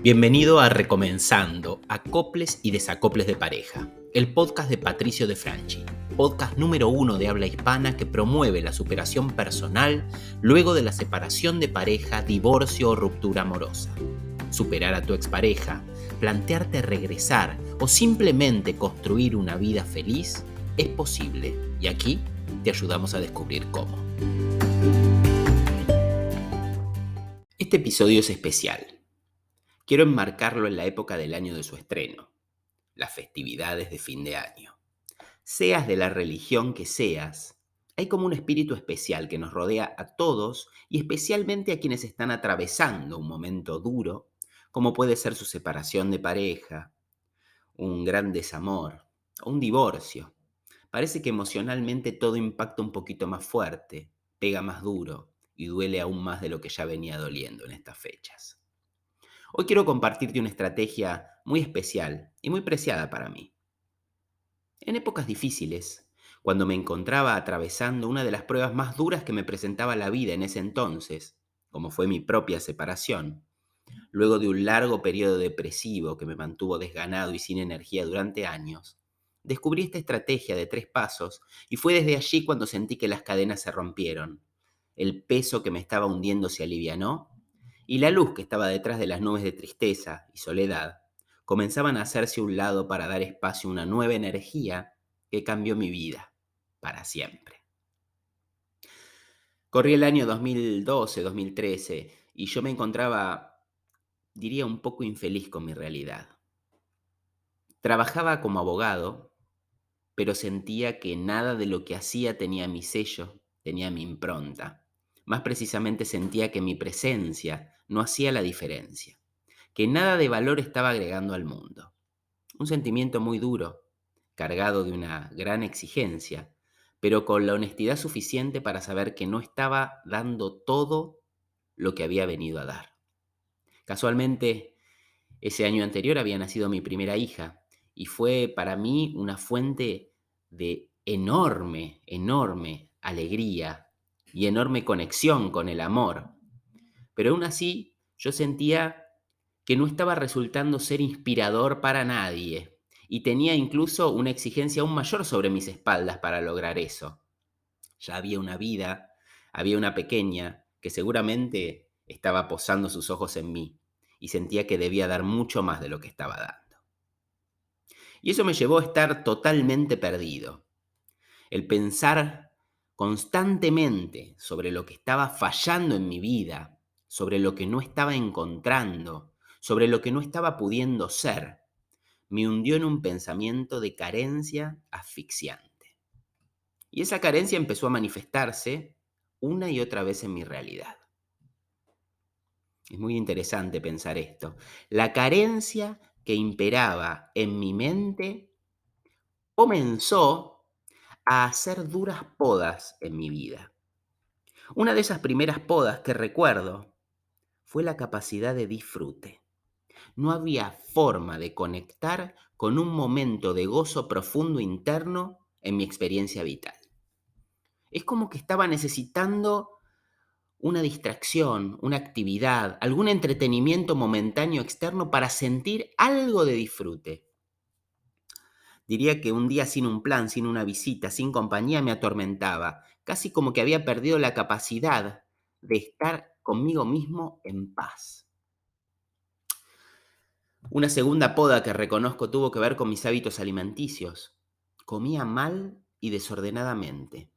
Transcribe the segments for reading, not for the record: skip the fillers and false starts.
Bienvenido a Recomenzando, Acoples y Desacoples de Pareja, el podcast de Patricio De Franchi, podcast número 1 de habla hispana que promueve la superación personal luego de la separación de pareja, divorcio o ruptura amorosa. Superar a tu expareja, plantearte regresar o simplemente construir una vida feliz es posible y aquí te ayudamos a descubrir cómo. Este episodio es especial. Quiero enmarcarlo en la época del año de su estreno, las festividades de fin de año. Seas de la religión que seas, hay como un espíritu especial que nos rodea a todos y especialmente a quienes están atravesando un momento duro, como puede ser su separación de pareja, un gran desamor o un divorcio. Parece que emocionalmente todo impacta un poquito más fuerte, pega más duro y duele aún más de lo que ya venía doliendo en estas fechas. Hoy quiero compartirte una estrategia muy especial y muy preciada para mí. En épocas difíciles, cuando me encontraba atravesando una de las pruebas más duras que me presentaba la vida en ese entonces, como fue mi propia separación, luego de un largo periodo depresivo que me mantuvo desganado y sin energía durante años, descubrí esta estrategia de 3 pasos y fue desde allí cuando sentí que las cadenas se rompieron. El peso que me estaba hundiendo se alivianó y la luz que estaba detrás de las nubes de tristeza y soledad comenzaban a hacerse a un lado para dar espacio a una nueva energía que cambió mi vida para siempre. Corrí el año 2012-2013 y yo me encontraba, diría, un poco infeliz con mi realidad. Trabajaba como abogado, pero sentía que nada de lo que hacía tenía mi sello, tenía mi impronta. Más precisamente sentía que mi presencia no hacía la diferencia, que nada de valor estaba agregando al mundo. Un sentimiento muy duro, cargado de una gran exigencia, pero con la honestidad suficiente para saber que no estaba dando todo lo que había venido a dar. Casualmente, ese año anterior había nacido mi primera hija y fue para mí una fuente de enorme alegría y enorme conexión con el amor. Pero aún así yo sentía que no estaba resultando ser inspirador para nadie y tenía incluso una exigencia aún mayor sobre mis espaldas para lograr eso. Ya había una vida, había una pequeña que seguramente estaba posando sus ojos en mí y sentía que debía dar mucho más de lo que estaba dando. Y eso me llevó a estar totalmente perdido. El pensar constantemente sobre lo que estaba fallando en mi vida, sobre lo que no estaba encontrando, sobre lo que no estaba pudiendo ser, me hundió en un pensamiento de carencia asfixiante. Y esa carencia empezó a manifestarse una y otra vez en mi realidad. Es muy interesante pensar esto. La carencia que imperaba en mi mente comenzó a hacer duras podas en mi vida. Una de esas primeras podas que recuerdo fue la capacidad de disfrute. No había forma de conectar con un momento de gozo profundo interno en mi experiencia vital. Es como que estaba necesitando una distracción, una actividad, algún entretenimiento momentáneo externo para sentir algo de disfrute. Diría que un día sin un plan, sin una visita, sin compañía me atormentaba, casi como que había perdido la capacidad de estar conmigo mismo en paz. Una segunda poda que reconozco tuvo que ver con mis hábitos alimenticios. Comía mal y desordenadamente.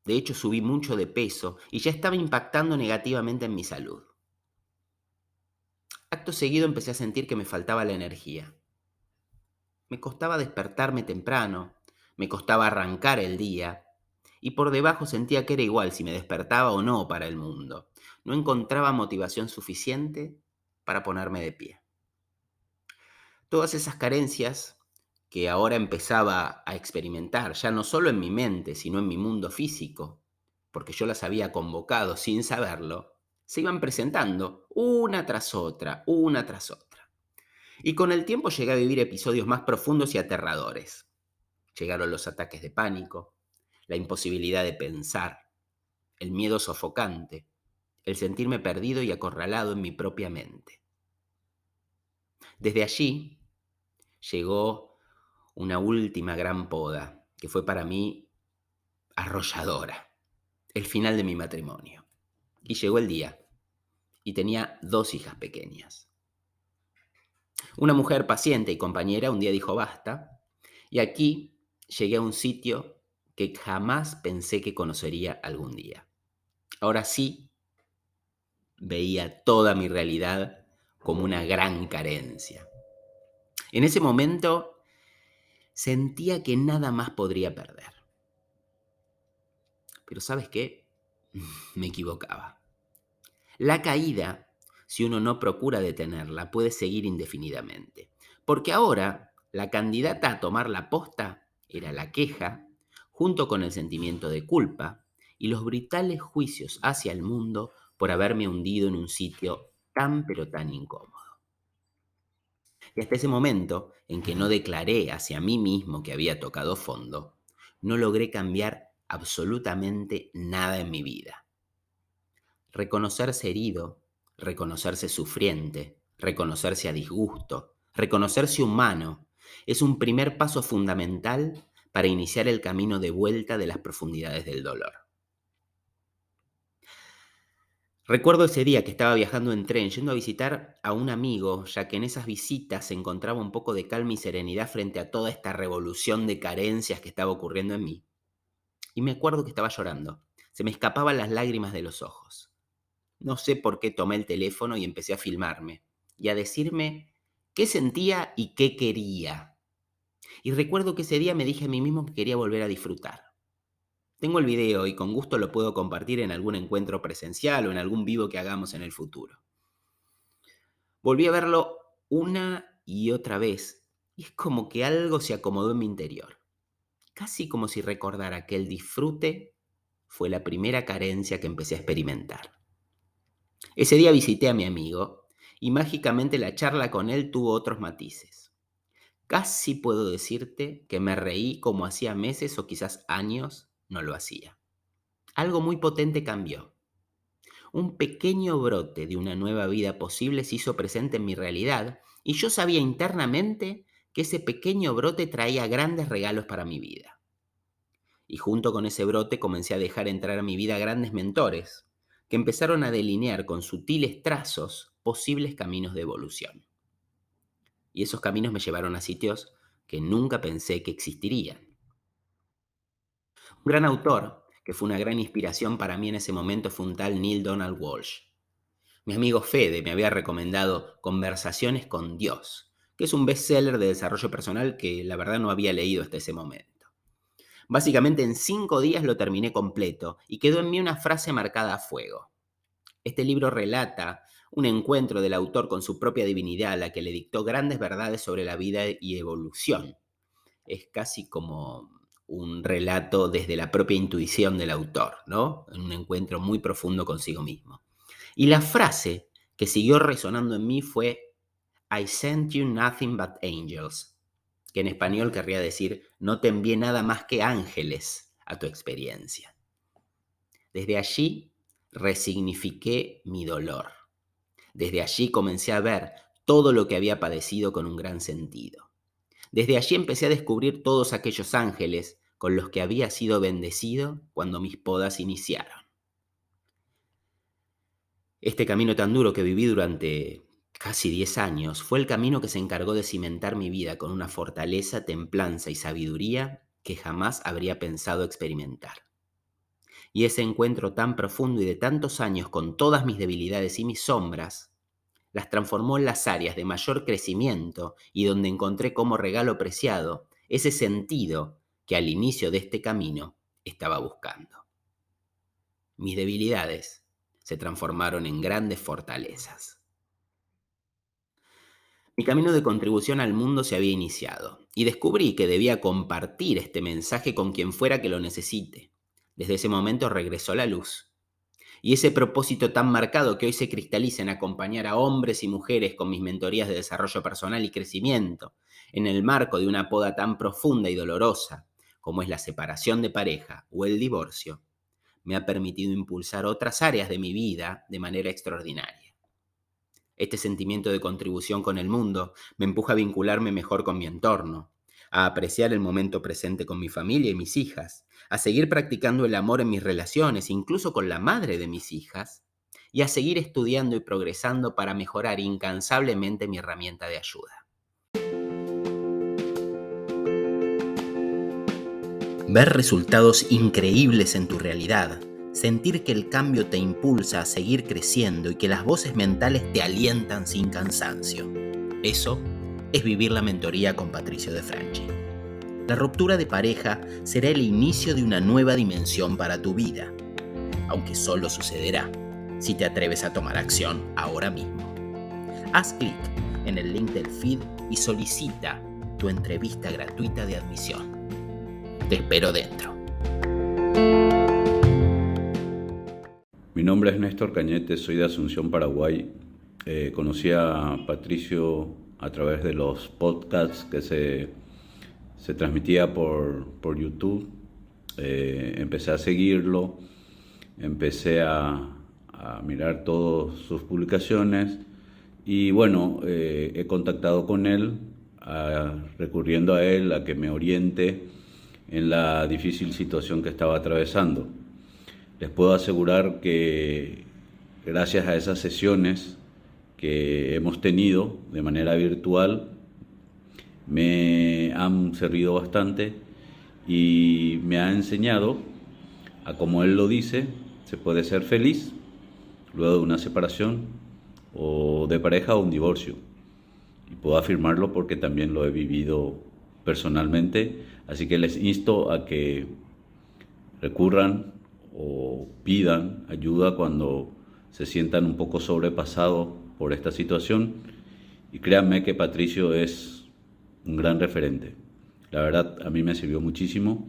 De hecho, subí mucho de peso y ya estaba impactando negativamente en mi salud. Acto seguido empecé a sentir que me faltaba la energía. Me costaba despertarme temprano, me costaba arrancar el día, y por debajo sentía que era igual si me despertaba o no para el mundo. No encontraba motivación suficiente para ponerme de pie. Todas esas carencias que ahora empezaba a experimentar, ya no solo en mi mente, sino en mi mundo físico, porque yo las había convocado sin saberlo, se iban presentando una tras otra, una tras otra. Y con el tiempo llegué a vivir episodios más profundos y aterradores. Llegaron los ataques de pánico, la imposibilidad de pensar, el miedo sofocante, el sentirme perdido y acorralado en mi propia mente. Desde allí llegó una última gran poda que fue para mí arrolladora, el final de mi matrimonio. Y llegó el día, y tenía 2 hijas pequeñas. Una mujer paciente y compañera un día dijo basta, y aquí llegué a un sitio que jamás pensé que conocería algún día. Ahora sí veía toda mi realidad como una gran carencia. En ese momento sentía que nada más podría perder. Pero ¿sabes qué? Me equivocaba. La caída, si uno no procura detenerla, puede seguir indefinidamente. Porque ahora la candidata a tomar la posta era la queja, junto con el sentimiento de culpa y los brutales juicios hacia el mundo por haberme hundido en un sitio tan pero tan incómodo. Y hasta ese momento, en que no declaré hacia mí mismo que había tocado fondo, no logré cambiar absolutamente nada en mi vida. Reconocerse herido, reconocerse sufriente, reconocerse a disgusto, reconocerse humano, es un primer paso fundamental para iniciar el camino de vuelta de las profundidades del dolor. Recuerdo ese día que estaba viajando en tren, yendo a visitar a un amigo, ya que en esas visitas se encontraba un poco de calma y serenidad frente a toda esta revolución de carencias que estaba ocurriendo en mí. Y me acuerdo que estaba llorando. Se me escapaban las lágrimas de los ojos. No sé por qué tomé el teléfono y empecé a filmarme y a decirme qué sentía y qué quería. Y recuerdo que ese día me dije a mí mismo que quería volver a disfrutar. Tengo el video y con gusto lo puedo compartir en algún encuentro presencial o en algún vivo que hagamos en el futuro. Volví a verlo una y otra vez y es como que algo se acomodó en mi interior. Casi como si recordara que el disfrute fue la primera carencia que empecé a experimentar. Ese día visité a mi amigo y mágicamente la charla con él tuvo otros matices. Casi puedo decirte que me reí como hacía meses o quizás años no lo hacía. Algo muy potente cambió. Un pequeño brote de una nueva vida posible se hizo presente en mi realidad y yo sabía internamente que ese pequeño brote traía grandes regalos para mi vida. Y junto con ese brote comencé a dejar entrar a mi vida grandes mentores que empezaron a delinear con sutiles trazos posibles caminos de evolución. Y esos caminos me llevaron a sitios que nunca pensé que existirían. Un gran autor, que fue una gran inspiración para mí en ese momento, fue un tal Neil Donald Walsh. Mi amigo Fede me había recomendado Conversaciones con Dios, que es un bestseller de desarrollo personal que la verdad no había leído hasta ese momento. Básicamente en 5 días lo terminé completo y quedó en mí una frase marcada a fuego. Este libro relata un encuentro del autor con su propia divinidad, a la que le dictó grandes verdades sobre la vida y evolución. Es casi como un relato desde la propia intuición del autor, ¿no? En un encuentro muy profundo consigo mismo. Y la frase que siguió resonando en mí fue I sent you nothing but angels, que en español querría decir no te envié nada más que ángeles a tu experiencia. Desde allí resignifiqué mi dolor. Desde allí comencé a ver todo lo que había padecido con un gran sentido. Desde allí empecé a descubrir todos aquellos ángeles con los que había sido bendecido cuando mis podas iniciaron. Este camino tan duro que viví durante casi 10 años fue el camino que se encargó de cimentar mi vida con una fortaleza, templanza y sabiduría que jamás habría pensado experimentar. Y ese encuentro tan profundo y de tantos años con todas mis debilidades y mis sombras, las transformó en las áreas de mayor crecimiento y donde encontré como regalo preciado ese sentido que al inicio de este camino estaba buscando. Mis debilidades se transformaron en grandes fortalezas. Mi camino de contribución al mundo se había iniciado y descubrí que debía compartir este mensaje con quien fuera que lo necesite. Desde ese momento regresó la luz. Y ese propósito tan marcado que hoy se cristaliza en acompañar a hombres y mujeres con mis mentorías de desarrollo personal y crecimiento, en el marco de una poda tan profunda y dolorosa como es la separación de pareja o el divorcio, me ha permitido impulsar otras áreas de mi vida de manera extraordinaria. Este sentimiento de contribución con el mundo me empuja a vincularme mejor con mi entorno, a apreciar el momento presente con mi familia y mis hijas, a seguir practicando el amor en mis relaciones, incluso con la madre de mis hijas, y a seguir estudiando y progresando para mejorar incansablemente mi herramienta de ayuda. Ver resultados increíbles en tu realidad, sentir que el cambio te impulsa a seguir creciendo y que las voces mentales te alientan sin cansancio. Eso es vivir la mentoría con Patricio De Franchi. La ruptura de pareja será el inicio de una nueva dimensión para tu vida, aunque solo sucederá si te atreves a tomar acción ahora mismo. Haz clic en el link del feed y solicita tu entrevista gratuita de admisión. Te espero dentro. Mi nombre es Néstor Cañete, soy de Asunción, Paraguay. Conocí a Patricio a través de los podcasts que se transmitía por YouTube. Empecé a seguirlo, empecé a mirar todas sus publicaciones y bueno, he contactado con él, recurriendo a él a que me oriente en la difícil situación que estaba atravesando. Les puedo asegurar que gracias a esas sesiones que hemos tenido de manera virtual me han servido bastante y me ha enseñado a, como él lo dice, se puede ser feliz luego de una separación o de pareja o un divorcio. Y puedo afirmarlo porque también lo he vivido personalmente, así que les insto a que recurran o pidan ayuda cuando se sientan un poco sobrepasados por esta situación, y créanme que Patricio es un gran referente. La verdad, a mí me sirvió muchísimo,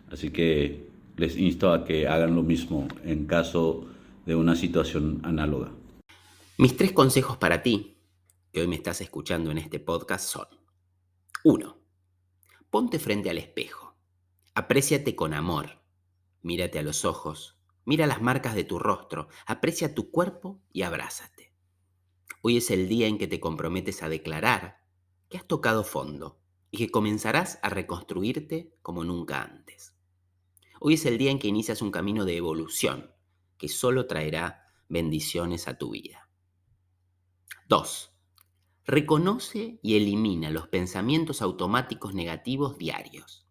así que les insto a que hagan lo mismo en caso de una situación análoga. Mis 3 consejos para ti, que hoy me estás escuchando en este podcast, son: 1. Ponte frente al espejo. Apréciate con amor. Mírate a los ojos. Mira las marcas de tu rostro. Aprecia tu cuerpo y abrázate. Hoy es el día en que te comprometes a declarar que has tocado fondo y que comenzarás a reconstruirte como nunca antes. Hoy es el día en que inicias un camino de evolución que solo traerá bendiciones a tu vida. 2. Reconoce y elimina los pensamientos automáticos negativos diarios.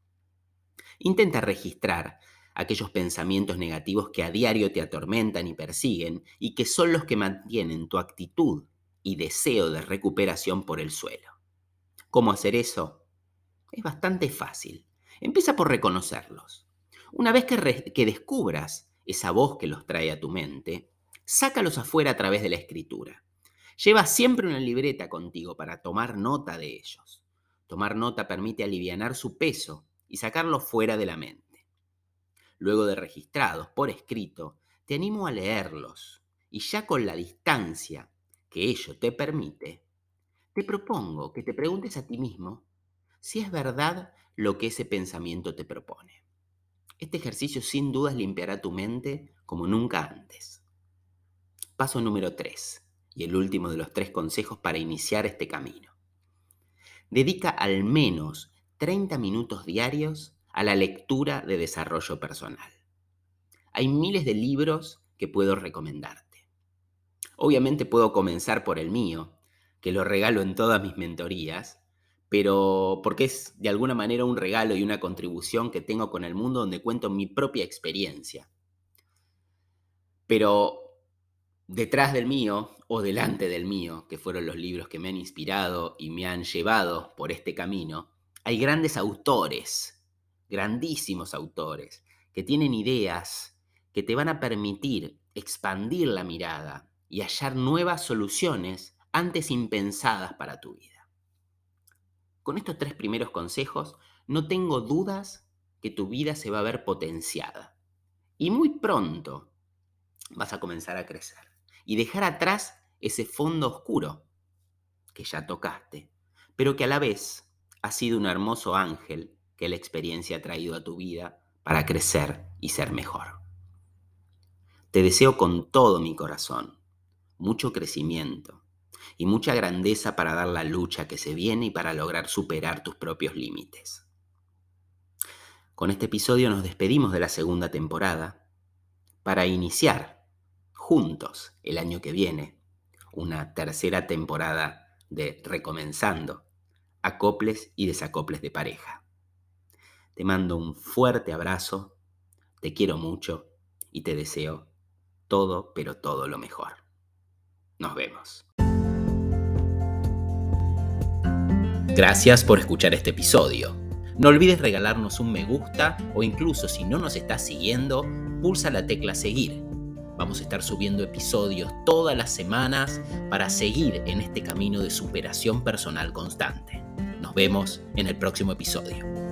Intenta registrar aquellos pensamientos negativos que a diario te atormentan y persiguen y que son los que mantienen tu actitud y deseo de recuperación por el suelo. ¿Cómo hacer eso? Es bastante fácil. Empieza por reconocerlos. Una vez que descubras esa voz que los trae a tu mente, sácalos afuera a través de la escritura. Lleva siempre una libreta contigo para tomar nota de ellos. Tomar nota permite alivianar su peso y sacarlos fuera de la mente. Luego de registrados por escrito, te animo a leerlos y ya con la distancia que ello te permite, te propongo que te preguntes a ti mismo si es verdad lo que ese pensamiento te propone. Este ejercicio sin dudas limpiará tu mente como nunca antes. Paso número 3, y el último de los 3 consejos para iniciar este camino. Dedica al menos 30 minutos diarios a la lectura de desarrollo personal. Hay miles de libros que puedo recomendarte. Obviamente puedo comenzar por el mío, que lo regalo en todas mis mentorías, pero porque es de alguna manera un regalo y una contribución que tengo con el mundo donde cuento mi propia experiencia. Pero detrás del mío o delante del mío, que fueron los libros que me han inspirado y me han llevado por este camino, hay grandes autores, grandísimos autores, que tienen ideas que te van a permitir expandir la mirada y hallar nuevas soluciones antes impensadas para tu vida. Con estos 3 primeros consejos, no tengo dudas que tu vida se va a ver potenciada. Y muy pronto vas a comenzar a crecer y dejar atrás ese fondo oscuro que ya tocaste, pero que a la vez ha sido un hermoso ángel que la experiencia ha traído a tu vida para crecer y ser mejor. Te deseo con todo mi corazón mucho crecimiento, y mucha grandeza para dar la lucha que se viene y para lograr superar tus propios límites. Con este episodio nos despedimos de la segunda temporada para iniciar juntos el año que viene una tercera temporada de Recomenzando, acoples y desacoples de pareja. Te mando un fuerte abrazo, te quiero mucho y te deseo todo, pero todo lo mejor. Nos vemos. Gracias por escuchar este episodio. No olvides regalarnos un me gusta o incluso si no nos estás siguiendo, pulsa la tecla seguir. Vamos a estar subiendo episodios todas las semanas para seguir en este camino de superación personal constante. Nos vemos en el próximo episodio.